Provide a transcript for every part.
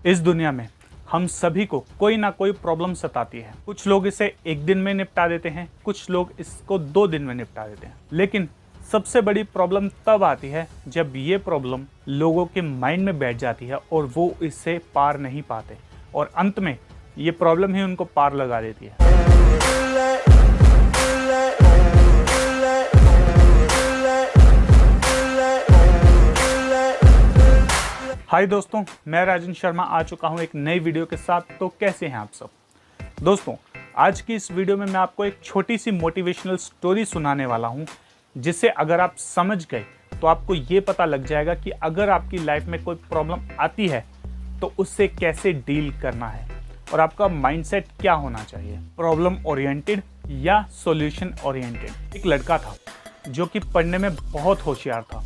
इस दुनिया में हम सभी को कोई ना कोई प्रॉब्लम सताती है। कुछ लोग इसे एक दिन में निपटा देते हैं, कुछ लोग इसको 2 दिन में निपटा देते हैं। लेकिन सबसे बड़ी प्रॉब्लम तब आती है जब ये प्रॉब्लम लोगों के माइंड में बैठ जाती है और वो इससे पार नहीं पाते और अंत में ये प्रॉब्लम ही उनको पार लगा देती है। हाय दोस्तों, मैं राजन शर्मा आ चुका हूं एक नई वीडियो के साथ। तो कैसे हैं आप सब दोस्तों? आज की इस वीडियो में मैं आपको एक छोटी सी मोटिवेशनल स्टोरी सुनाने वाला हूं, जिसे अगर आप समझ गए तो आपको ये पता लग जाएगा कि अगर आपकी लाइफ में कोई प्रॉब्लम आती है तो उससे कैसे डील करना है और आपका माइंडसेट क्या होना चाहिए, प्रॉब्लम ओरिएंटेड या सॉल्यूशन ओरिएंटेड। एक लड़का था जो कि पढ़ने में बहुत होशियार था,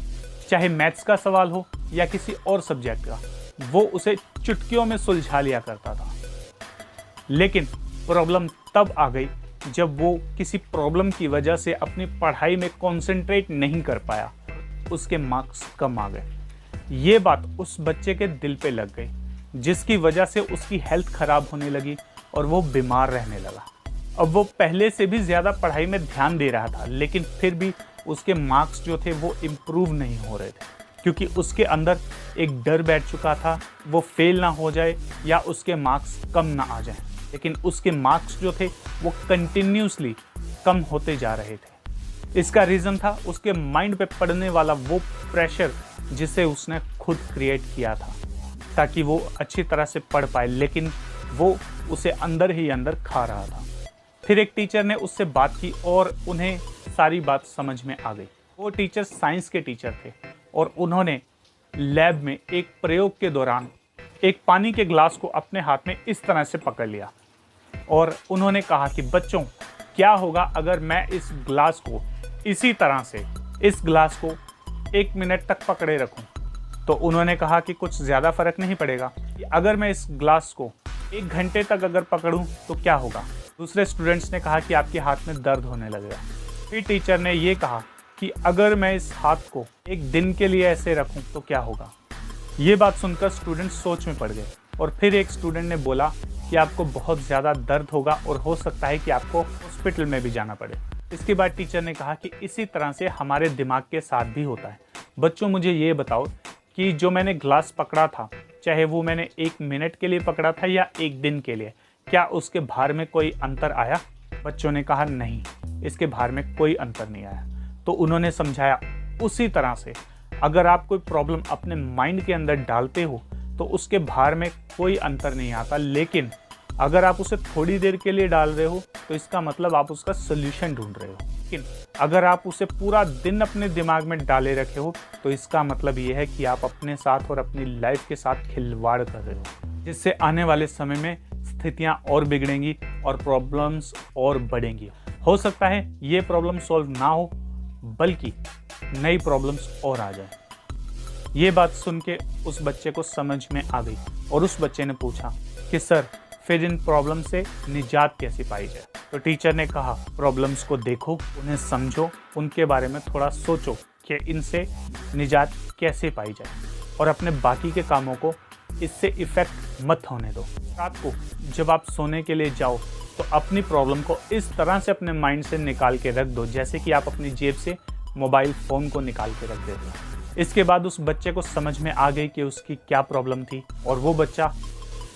चाहे मैथ्स का सवाल हो या किसी और सब्जेक्ट का, वो उसे चुटकियों में सुलझा लिया करता था। लेकिन प्रॉब्लम तब आ गई जब वो किसी प्रॉब्लम की वजह से अपनी पढ़ाई में कंसंट्रेट नहीं कर पाया, उसके मार्क्स कम आ गए। ये बात उस बच्चे के दिल पे लग गई, जिसकी वजह से उसकी हेल्थ खराब होने लगी और वो बीमार रहने लगा। अब वो पहले से भी ज़्यादा पढ़ाई में ध्यान दे रहा था, लेकिन फिर भी उसके मार्क्स जो थे वो इम्प्रूव नहीं हो रहे थे, क्योंकि उसके अंदर एक डर बैठ चुका था, वो फेल ना हो जाए या उसके मार्क्स कम ना आ जाए। लेकिन उसके मार्क्स जो थे वो कंटिन्यूसली कम होते जा रहे थे। इसका रीज़न था उसके माइंड पे पड़ने वाला वो प्रेशर जिसे उसने खुद क्रिएट किया था ताकि वो अच्छी तरह से पढ़ पाए, लेकिन वो उसे अंदर ही अंदर खा रहा था। फिर एक टीचर ने उससे बात की और उन्हें सारी बात समझ में आ गई। वो टीचर साइंस के टीचर थे और उन्होंने लैब में एक प्रयोग के दौरान एक पानी के ग्लास को अपने हाथ में इस तरह से पकड़ लिया और उन्होंने कहा कि बच्चों, क्या होगा अगर मैं इस ग्लास को इसी तरह से इस ग्लास को 1 मिनट तक पकड़े रखूं? तो उन्होंने कहा कि कुछ ज़्यादा फर्क नहीं पड़ेगा। अगर मैं इस ग्लास को 1 घंटे तक अगर पकड़ूं तो क्या होगा? दूसरे स्टूडेंट्स ने कहा कि आपके हाथ में दर्द होने लगेगा। फिर टीचर ने ये कहा कि अगर मैं इस हाथ को 1 दिन के लिए ऐसे रखूं तो क्या होगा? ये बात सुनकर स्टूडेंट सोच में पड़ गए और फिर एक स्टूडेंट ने बोला कि आपको बहुत ज़्यादा दर्द होगा और हो सकता है कि आपको हॉस्पिटल में भी जाना पड़े। इसके बाद टीचर ने कहा कि इसी तरह से हमारे दिमाग के साथ भी होता है। बच्चों, मुझे ये बताओ कि जो मैंने ग्लास पकड़ा था, चाहे वो मैंने 1 मिनट के लिए पकड़ा था या 1 दिन के लिए, क्या उसके भार में कोई अंतर आया? बच्चों ने कहा नहीं, इसके भार में कोई अंतर नहीं आया। तो उन्होंने समझाया उसी तरह से अगर आप कोई प्रॉब्लम अपने माइंड के अंदर डालते हो तो उसके भार में कोई अंतर नहीं आता, लेकिन अगर आप उसे थोड़ी देर के लिए डाल रहे हो तो इसका मतलब आप उसका सोल्यूशन ढूंढ रहे हो। लेकिन अगर आप उसे पूरा दिन अपने दिमाग में डाले रखे हो तो इसका मतलब ये है कि आप अपने साथ और अपनी लाइफ के साथ खिलवाड़ कर रहे हो, जिससे आने वाले समय में स्थितियां और बिगड़ेंगी और प्रॉब्लम्स और बढ़ेंगी। हो सकता है ये प्रॉब्लम सॉल्व ना हो, बल्कि नई प्रॉब्लम्स और आ जाए। ये बात सुन के उस बच्चे को समझ में आ गई और उस बच्चे ने पूछा कि सर, फिर इन प्रॉब्लम से निजात कैसे पाई जाए? तो टीचर ने कहा, प्रॉब्लम्स को देखो, उन्हें समझो, उनके बारे में थोड़ा सोचो कि इनसे निजात कैसे पाई जाए और अपने बाकी के कामों को इससे इफ़ेक्ट मत होने दो। रात को जब आप सोने के लिए जाओ तो अपनी प्रॉब्लम को इस तरह से अपने माइंड से निकाल के रख दो जैसे कि आप अपनी जेब से मोबाइल फ़ोन को निकाल के रख देते हो। इसके बाद उस बच्चे को समझ में आ गई कि उसकी क्या प्रॉब्लम थी और वो बच्चा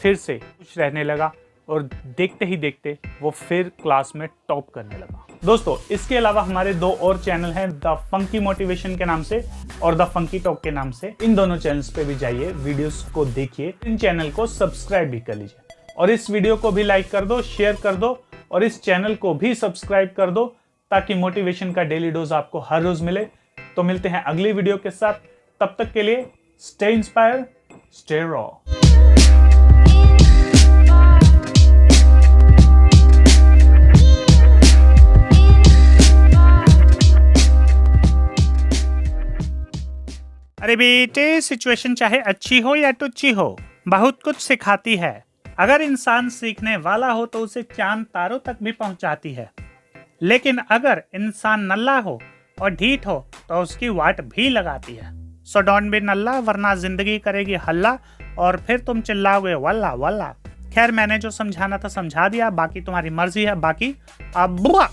फिर से खुश रहने लगा और देखते ही देखते वो फिर क्लास में टॉप करने लगा। दोस्तों, इसके अलावा हमारे 2 और चैनल हैं, द फंकी मोटिवेशन के नाम से और द फंकी टॉक के नाम से। इन दोनों चैनल्स पे भी जाइए, वीडियोस को देखिए, इन चैनल को सब्सक्राइब भी कर लीजिए और इस वीडियो को भी लाइक कर दो, शेयर कर दो और इस चैनल को भी सब्सक्राइब कर दो ताकि मोटिवेशन का डेली डोज आपको हर रोज मिले। तो मिलते हैं अगली वीडियो के साथ, तब तक के लिए स्टे इंस्पायर, स्टे रॉ। अरे बेटे, सिचुएशन चाहे अच्छी हो या टुच्ची हो, बहुत कुछ सिखाती है। अगर इंसान सीखने वाला हो तो उसे चांद तारों तक भी पहुंचाती है, लेकिन अगर इंसान नल्ला हो और ढीठ हो तो उसकी वाट भी लगाती है। सो डोंट बी नल्ला, वरना जिंदगी करेगी हल्ला और फिर तुम चिल्लाओगे वल्ला वल्ला। खैर मैंने जो समझाना था समझा दिया, बाकी तुम्हारी मर्जी है। बाकी अब बुआ।